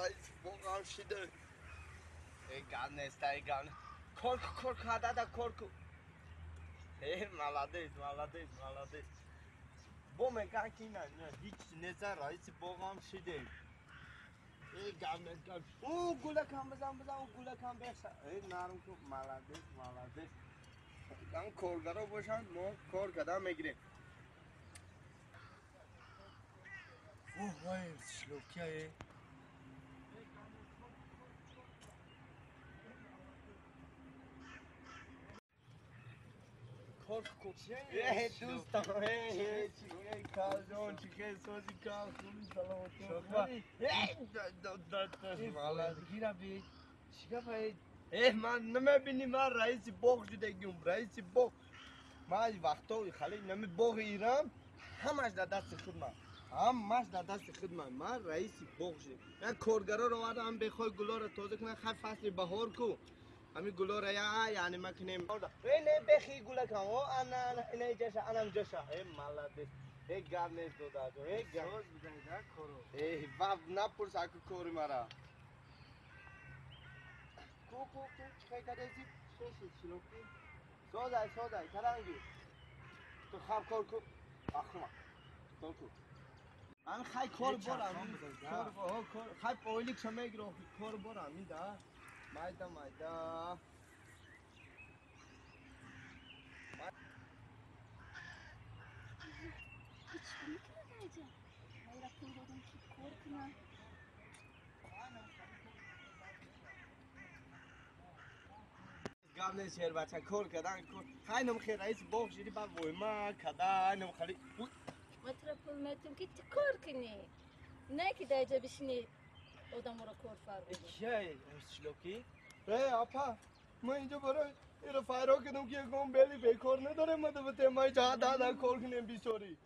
رئیس واقعا شده ایگان نیست ایگان korku hada da korku молодец bu mekan kina hiç neyse reis boğam şide ایگان او گوله کام بزن او گوله کام بخشا نارم کو молодец من کارگرا باشن ما کار کردن میگیریم اوه وای شلوکیه korku دوستان چیکار کارجون چیکار سوزی کار خوبی سلامتی شوفا گیرا بی چیکار باید من نمیبینی من رئیس باغ شده گیم رئیس باغ من از وقتا خالی نمی باغ ایران همش در دست خود من رئیس باغ شده من کارگرا رو آوردم بخوای گلا رو تازه کنن خیر فصل بهار کو همین گلا رو یعنی ما کنیم نه بخی گلا کن انا اینه جشا انم جشا مالده گام نیست دادا جو گام سوز بدهید کارو باب نپرس اکو کاری مرا کو چیکار کردی شلوکی سوزای ترانگی تو خواب کار کو آخما تو کو من خیلی کار برم خیلی پولیک شما گرو کار برم این دا مایدا قبل شهر بچه کار کردن خیلی نمخی رئیس باغ شدی با ویما کدا نمخلی مترم که چی کار کنی نه که دیجا بشینی آدم را کار فرمونی چه شلوکی؟ آپا ما اینجا برای ایرا فایرا کنم که گم بیلی بیکار نداره ما دو بته ما جا دادا کار کنیم بیشوری